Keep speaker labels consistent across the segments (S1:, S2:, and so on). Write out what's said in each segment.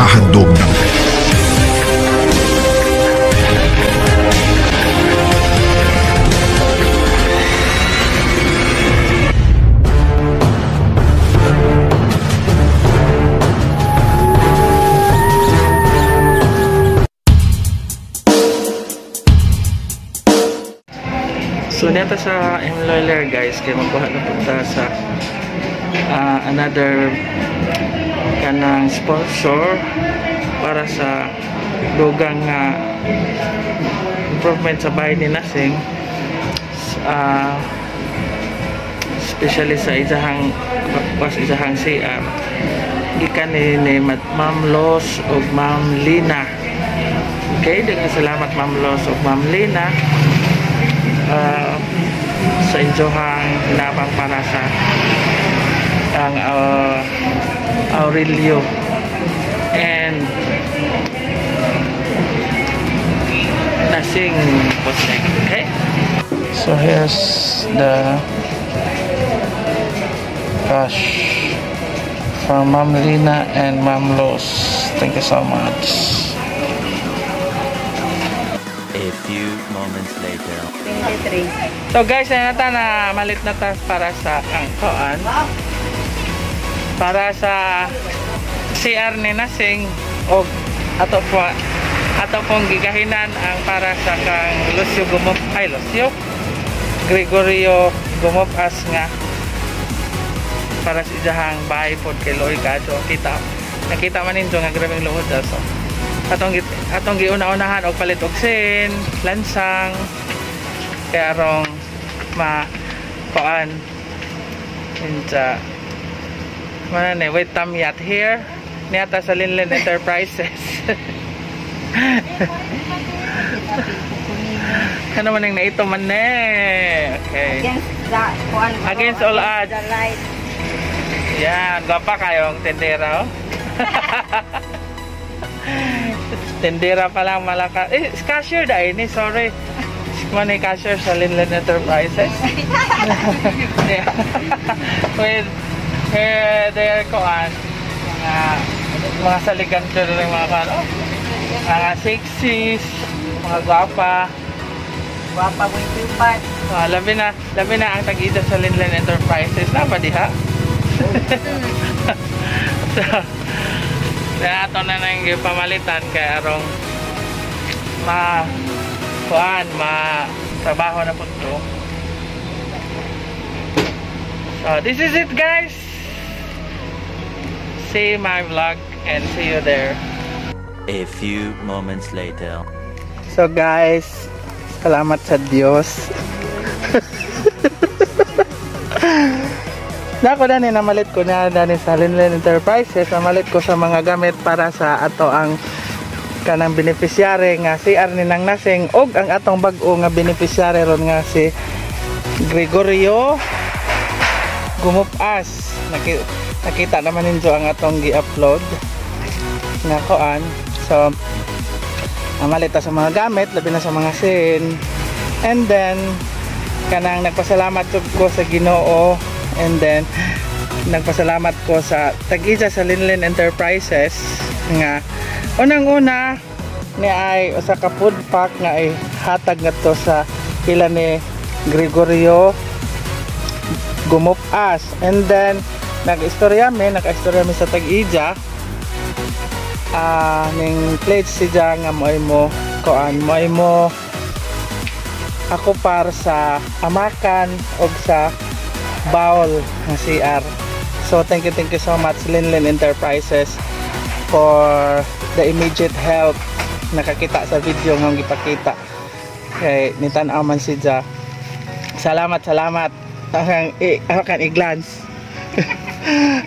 S1: naghahandog ng
S2: So neta sa Emloiler guys, kaya magkuha na punta sa another kanang sponsor para sa dugang improvement sa bahay ni Nasing, especially sa isahang CR gikan ni Ma'am Los o Ma'am Lina. Okay, dengan salamat Ma'am Los o Ma'am Lina sa injohang hinabang para sa ang Aurelio and Nasing Poseng. Okay, so here's the cash from Ma'am Lina and Ma'am Los. Thank you so much.
S3: A few moments later.
S4: 23.
S2: So guys, na malit na ta para sa angkoan. Para sa CR ni Nasing o ato pong gigahinan ang para sa kang Lucio Gregorio Gumopas nga para sa ijahang bahay pod kay Loy Kadyo. Nakita man ninyo nga grabeng luhod so atong giuna-unahan og palit og sin, lansang kaya arong inja mana wait tam yat here niata sa Linlen Enterprises. Ano man ang naito man okay, against all odds. Yan, gapa kayong tendera. Tendera pa lang malakas. Cashier dahil ni, sorry. Manay cashier sa Linlen Enterprises. With there koan mga saligan ko rin mga sexys, mga gwapa
S4: Guwapa mo yung pipat.
S2: labi na ang tag-ida sa Linlen Enterprises na pa diha. So kaya ito na nang pamalitan kaya arong trabaho na po ito. So this is it guys. See my vlog and see you there.
S3: A few moments later.
S2: So guys, salamat sa Diyos. Nako na namalit ko na dani sa Linlen Enterprises, namalit ko sa mga gamit para sa ato ang kanang beneficiary nga CR ni nang Nasing og ang atong bag-o nga beneficiary ron nga si Gregorio Gumupas. Nakita naman ninyo ang atong gi-upload nga koan. So namalit ta sa mga gamit labi na sa mga sin, and then kanang nagpasalamat ko sa Ginoo. And then nagpasalamat ko sa tag-isa sa Linlen Enterprises nga unang-una ni ay usa ka food pack nga ay hatag ngadto sa pila ni Gregorio Gumupas. And then naka-istorya mi sa tag-ija ning pledge siya nga mo ako para sa amakan og sa bowl ng CR. So thank you so much Linlen Enterprises for the immediate help. Nakakita sa video nga gipakita kay nitan-aw man siya. Salamat akan i-glance.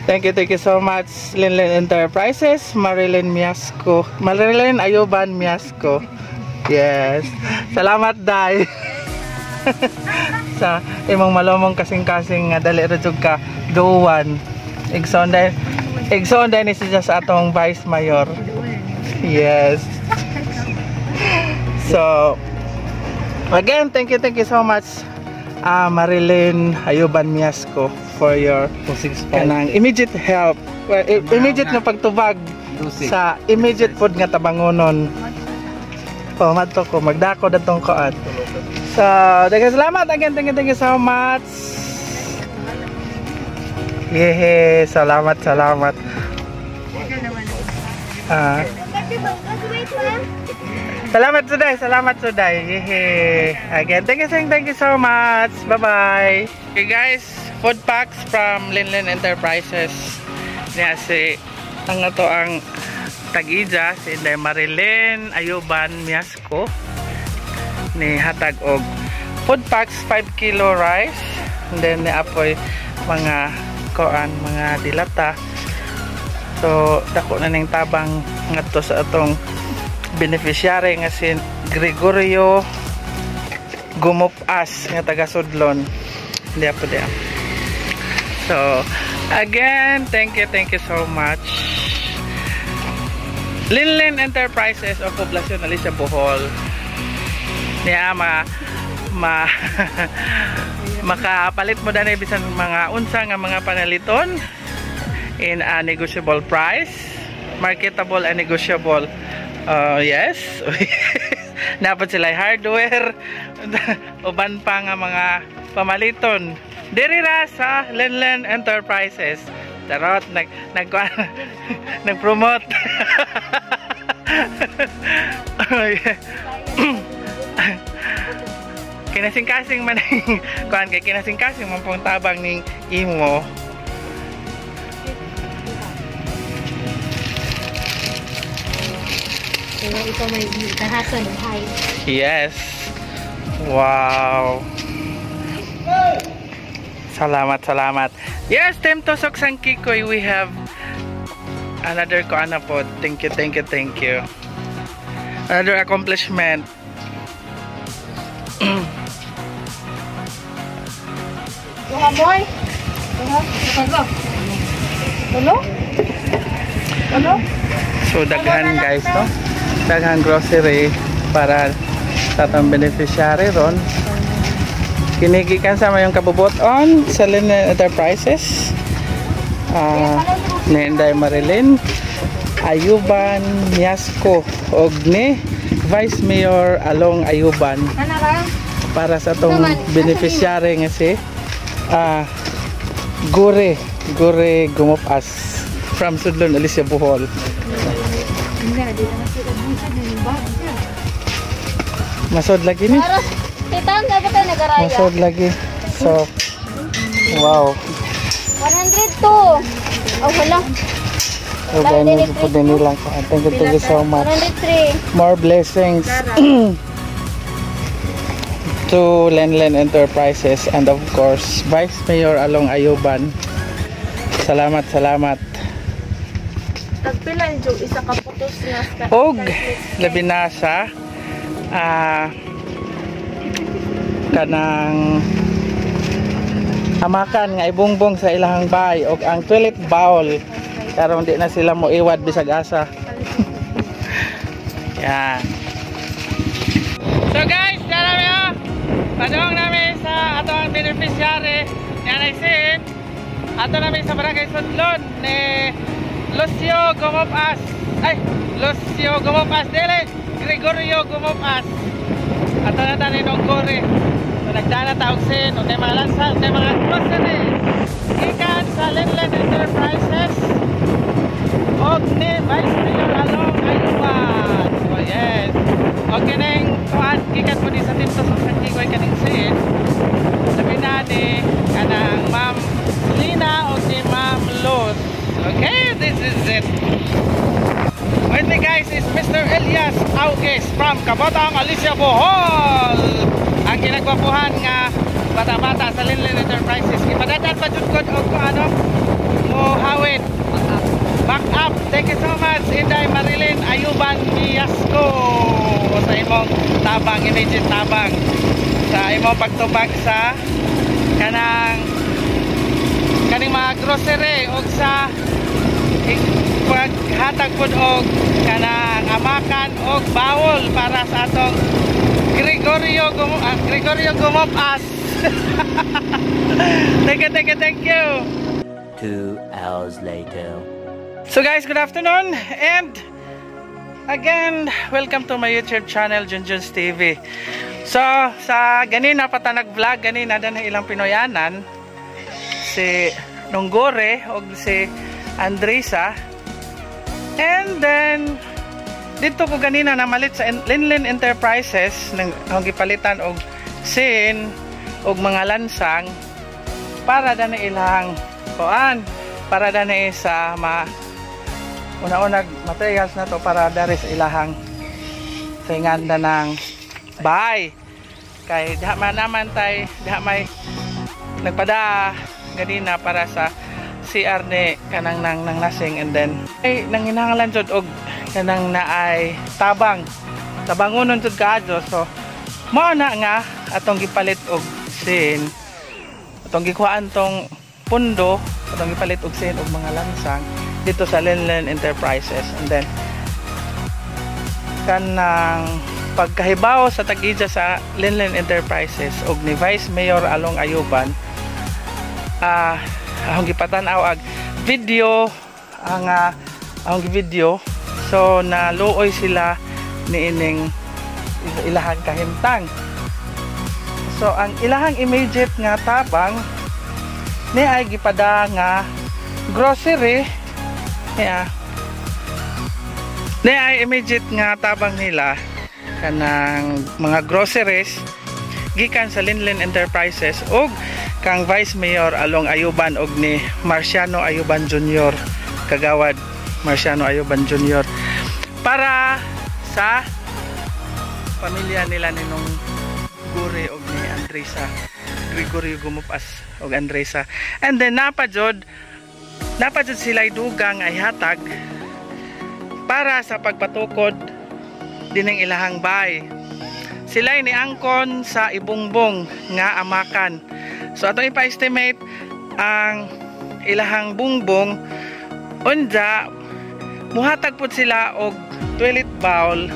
S2: Thank you so much Linlen Enterprises. Marilyn Ayuban Miasco. Yes, salamat day. Sa imong malomong kasing-kasing nga dali ra jud ka duwan. Igsoon ni siya sa atong Vice Mayor. Yes. So again, thank you so much Marilyn Ayuban Miasco for your kanang immediate help. Well, immediate nga pagtubag sa immediate food nga tabangonon. Oh, madto ko magdako datong kuan. So, daghang salamat again. Thank you so much. Yehe, salamat. Salamat Suday. Yehe. Again, thank you so much. Bye-bye. Okay guys, food packs from Linlin Enterprises. Niya si ang ato ang tag-ija si Inday Marilyn Ayuban Miasco ni hatag og food packs 5 kilo rice, and then ni apoy mga koan, mga dilata. So dako na ning tabang ngadto sa atong beneficiary nga si Gregorio Gumupas nga taga Sudlon. Diya po diya. So again, thank you so much. Linlin Enterprises of Poblacion Alicia Bohol. Niya makapalit mo dani bisan mga unsa nga mga panaliton in a negotiable price, marketable and negotiable. Yes. Dapat sila hardware uban pa nga mga pamaliton diri ra sa Linlin Enterprises. Tarot nag-promote. Kinasing-kasing man kuan kay kinasing-kasing man pong tabang ning imo.
S1: Pero ito may tahasan ng height.
S2: Yes. Wow. Salamat. Yes, Team Tosok sang Kikoy, we have another kuana po. Thank you. Another accomplishment.
S1: Duha boy. Ano?
S2: So daghan guys, no? Daghan grocery para sa atong beneficiary ron. Kinigikan sa mayong kabubuton sa Linlin Enterprises. Ni Inday Marilyn Ayuban Miasco og ni Vice Mayor Along Ayuban para sa atong beneficiary nga si Gore Gumupas from Sudlon Alicia Bohol. Masod lagi ni. Masod lagi. So, wow.
S1: 102. Oh, wala.
S2: So, ganyan po din nilang. Thank you so much.
S1: 103.
S2: More blessings to Linlin Enterprises and of course Vice Mayor Along Ayuban. Salamat.
S1: Tagpilan yung isa ka putos na.
S2: Og labi na sa kanang amakan nga ibungbong sa ilahang bahay og ang toilet bowl karon di na sila mo iwad bisag asa. Yan. So guys, padong namin sa atong beneficiary yan ay sin ato namin sa barangay Sudlon ni Lucio Gumupas dili Gregorio Gumupas. Ato na tanin og Gore. So nagdana taog sin og mga lansa, mga grocery gikan sa Linlin Enterprises og ni Vice Mayor Along Ayuban. So yes. Okay neng tuan gikan po di sa Team Tosok sang Kikoy kaning sin. Labi na ni kanang Ma'am Lina o si Ma'am Luz. Okay, this is it. With me guys is Mr. Elias Auges from Kabotang Alicia Bohol. Ang kinagwapuhan nga bata-bata sa Linlin Enterprises. Ipadadaan pa jud kod og ano mo hawid. Back up. Thank you so much Inday Marilyn Ayuban Miasco sa imong tabang, immediate tabang sa imong pagtubag sa kaning mga grocery og sa paghatag pod og kanang amakan og bawol para sa atong Gregorio Gumupas. Thank you.
S3: 2 hours later.
S2: So guys, good afternoon and again, welcome to my YouTube channel, Junjun's TV. So, sa ganina pata nag-vlog ganina dan ilang Pinoyanan si Nonggore o si Andresa. And then dito ko ganina namalit sa Linlin Enterprises nang gipalitan og sin og mga lansang para dani ilang kuan, para dani sa una-unag materials na to para dari sa ilahang singanda ng bahay. Kay diha man naman tay diha may nagpada ganina para sa CR ni kanang nang nasing, and then ay nanginahanglan jud og kanang naay tabangonon jud kaadto. So mao na nga atong gipalit og sin, atong gikuhaan tong pundo, atong gipalit og sin og mga lansang dito sa Linlin Enterprises. And then kanang pagkahibaw sa tag-ija sa Linlin Enterprises og ni Vice Mayor Along Ayuban, akong gipatan-aw ag video ang video. So naluoy sila niining ilahang kahimtang. So ang ilahang immediate nga tabang ni ay gipada nga grocery. Yeah. Ay immediate nga tabang nila kanang mga groceries gikan sa Linlin Enterprises og kang Vice Mayor Along Ayuban og ni Marciano Ayuban Jr., kagawad Marciano Ayuban Jr., para sa pamilya nila ni Nonggore og ni Andresa, Gregorio Gumupas og Andresa. And then napajud sila'y dugang ay hatag para sa pagpatukod dining ilahang bahay. Sila'y niangkon sa ibungbong nga amakan. So atong ipa-estimate ang ilahang bungbong, unja muhatag pud sila og toilet bowl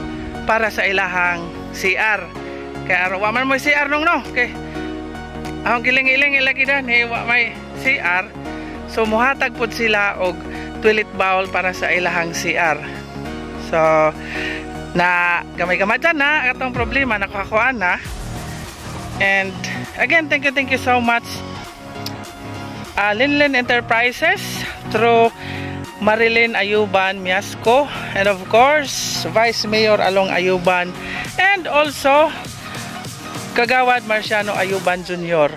S2: para sa ilahang CR. Kaya wa man mo CR nung no. Okay. Ang giling-iling ilagi dan wa may CR. So muhatag pud sila og toilet bowl para sa ilahang CR. So na gamay-gamay dyan na atong problema nakakuha na. And again, thank you so much Linlin Enterprises through Marilyn Ayuban Miasco, and of course Vice Mayor Along Ayuban, and also kagawad Marciano Ayuban Jr.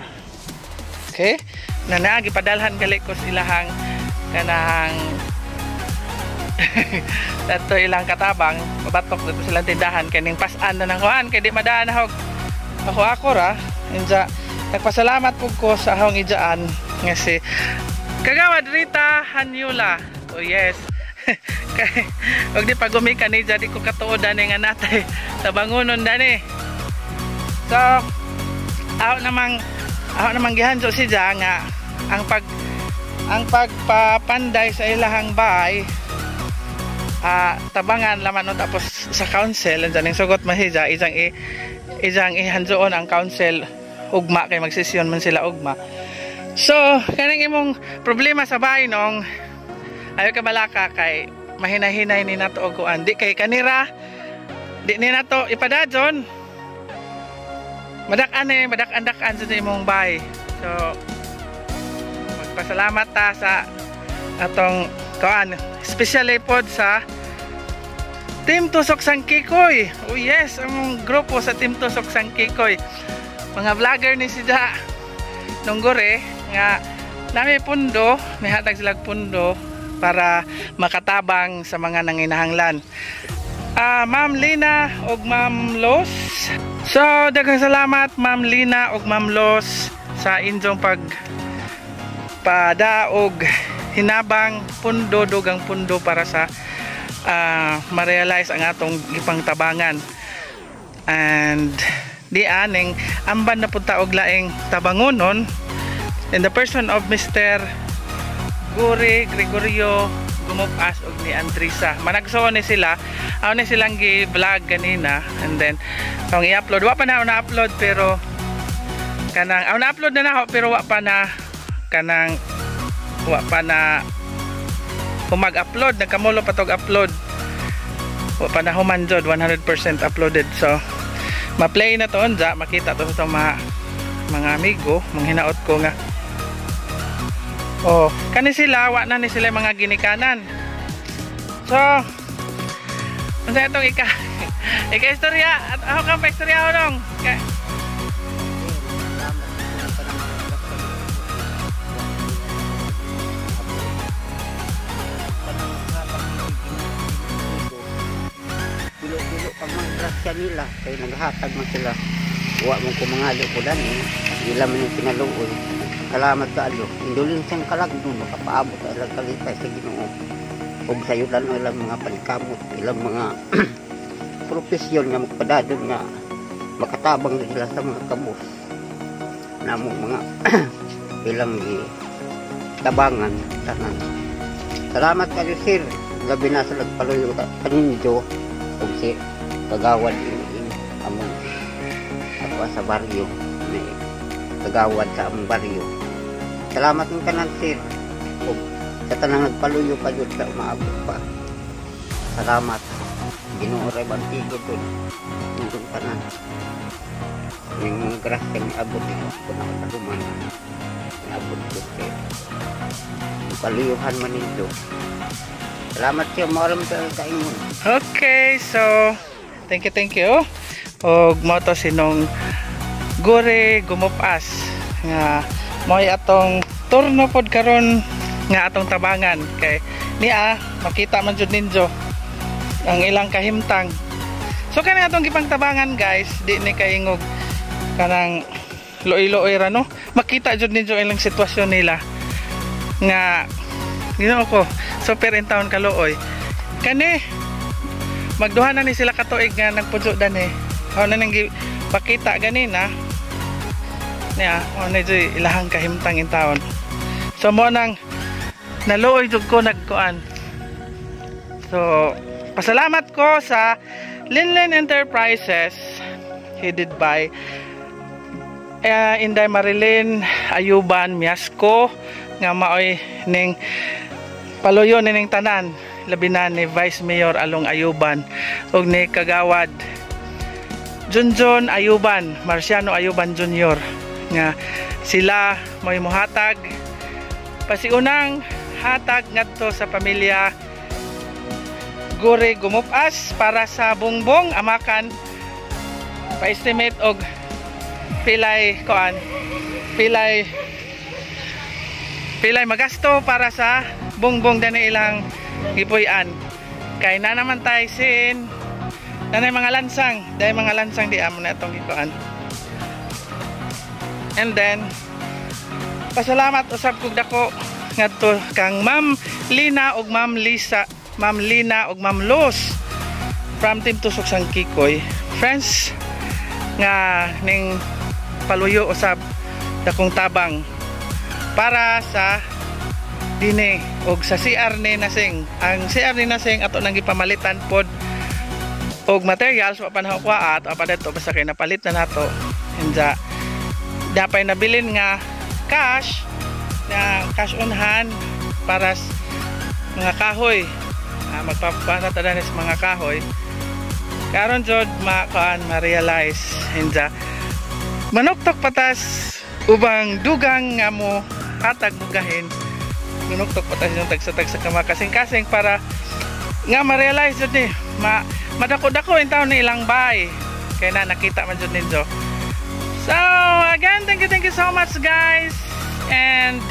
S2: Okay, na nagipadalhan gali ko silahang kanang dato ilang katabang mabatok dito silang tindahan kaning pasan na ng kuhan kay di madaan ako ra. Inja nagpasalamat pug ko sa ahong ijaan nga si kagawad Rita Hanyula. Oh yes. Kay og di pagumi kanija di ko katuod ani nga natay tabangonon dani. So ako namang gihanjo si Ja nga ang pagpapanday sa ilahang bahay, tabangan laman no, tapos sa council and ning sugot mahija isang ihanjoon ang council ugma kay magsesyon man sila ugma. So kaning imong problema sa bahay nong ayo ka balaka kay mahinahinay ni nato og kuan di kay kanira di ni nato ipadadyon madak-andakan sa imong bahay. So magpasalamat ta sa atong kuan, especially pod sa Team Tusok Sang Kikoy. Oh yes, ang grupo sa Team Tusok Sang Kikoy, mga vlogger ni si Ja Nonggore nga nami pundo, may hatag sila pundo para makatabang sa mga nanginahanglan. Ma'am Lina og Ma'am Los. So daghang salamat Ma'am Lina og Ma'am Los sa inyong pagpadaog hinabang pundo, dugang pundo para sa ma-realize ang atong ipangtabangan. And di aning amban na punta og laing tabangonon in the person of Mr. Gregorio Gumupas og ni Andresa. Managsoon ni sila, aw ni silang gi-vlog kanina, and then kung i-upload, wa pa na na-upload pero kanang aw na-upload na pero wa pa na kanang wa pa na humag-upload, nagkamulo pa tog upload. O panahuman jud 100% uploaded. So ma-play na to unja, makita to sa mga amigo, manghinaot ko nga. Oh, kani sila wa na ni sila mga ginikanan. So unsa itong istorya at ako kang pa-istorya dong.
S5: Dilo-dilo pag mangrasya nila kaya naghatag man sila. Huwag mong kumangalo ko dan ila man yung pinaluoy. Salamat sa alo. Indulin siyang kalagdong makapaabot sa ilang kalipay sa Ginoo. Ug sayudan o ilang mga panikamot, ilang mga profesyon nga magpadadon nga makatabang sila sa mga kabus. Namong mga ilang tabangan tanan. Salamat kayo sir. Gabi na sa nagpaluyo kaninyo ug si kagawad in among ako sa baryo may kagawad sa among baryo. Salamat ng tanan sir. Ug sa tanang nagpaluyo pa jud sa umaabot pa. Salamat. Ginoo ray bantigo to. Nung tanan. Yung mga grasya ni abot dito ko na kaluman. Abot ko sir. Paluyuhan man nito. Salamat siya maram sa kaingon.
S2: Okay, so thank you. Og mo to sinong Gore Gumupas nga mo'y atong turno pod karon nga atong tabangan kay niya makita man jud ninyo ang ilang kahimtang. So kani atong gipang tabangan guys, di ni kaingog kanang loy-loy ra no. Makita jud ninyo ilang sitwasyon nila nga Ginoo ko, super in town kaluoy. Kani magduha na ni sila katuig nga nagpudyo dani. Aw na nang pakita ganina. Niya, na jud ilahang kahimtang in town. So mo nang naluoy jud ko nagkuan. So pasalamat ko sa Linlin Enterprises headed by Inday Marilyn Ayuban Miasco nga maoy ning paluyo ning tanan labi na ni Vice Mayor Along Ayuban ug ni Kagawad Junjun Ayuban, Marciano Ayuban Jr. nga sila may muhatag pasiunang hatag ngadto sa pamilya Gore Gumupas para sa bungbong amakan pa-estimate og pilay magasto para sa bungbong dani ilang gipuy-an kay na naman tay sin nanay mga lansang di amo na itong gikuan. And then pasalamat usab kog dako ngadto kang Ma'am Lina ug Ma'am Lisa, Ma'am Lina ug Ma'am Luz from Team Tusok sang Kikoy friends nga ning paluyo usab dakong tabang para sa dini og sa CR ni Nasing. Ang CR ni Nasing ato nang gipamalitan pod og materials wa panahukwa at apa dito basta kay napalit na nato. Hinja dapay nabilin nga cash on hand para sa mga kahoy. Magpapana ta sa mga kahoy. Karon jud ma-realize hinja manuktok patas ubang dugang nga mo hatag mugahin manuktok patas yung tagsa-tagsa ka makasing-kasing para nga ma-realize jud ni madako-dako in taon ni ilang bay kaya na nakita man jud ninyo. So again, thank you so much guys, and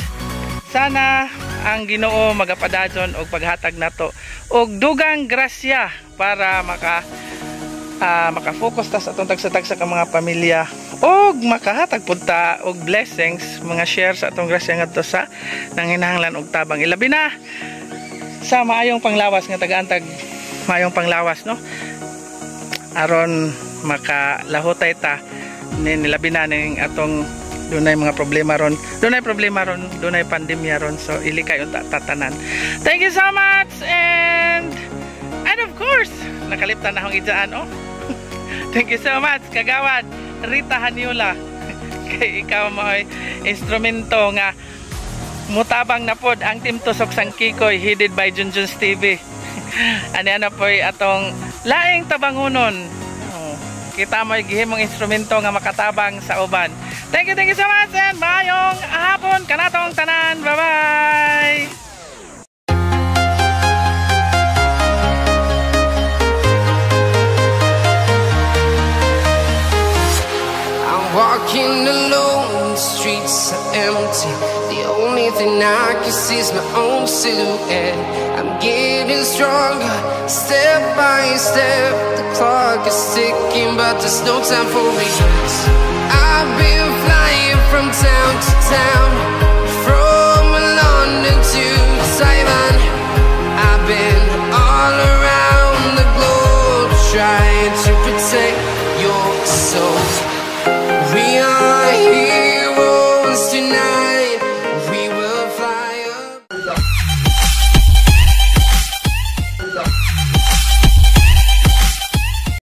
S2: sana ang Ginoo magapadadyon og paghatag nato og dugang grasya para maka-focus ta sa atong tagsa-tagsa ka mga pamilya og makahatag pud ta og blessings mga share sa atong grasya ngadto sa nanginahanglan og tabang ilabi na sa maayong panglawas nga tagaantag maayong panglawas no aron makalahutay ta nilabi na ning atong dunay mga problema ron dunay pandemya ron, so ilikay unta tatanan. Thank you so much, and of course nakaliptan na akong idyaan thank you so much Kagawad Rita Haniola kay ikaw mo'y instrumento nga mutabang na pod ang Team Tusok sang Kikoy headed by Junjun's TV. Ano po atong laing tabangunon. Kita mo gihimong instrumento nga makatabang sa uban. Thank you so much and mayong hapon kanatong tanan. Bye-bye!
S6: Walking alone, the streets are empty. The only thing I can see is my own silhouette. I'm getting stronger, step by step. The clock is ticking, but there's no time for me. I've been flying from town to town.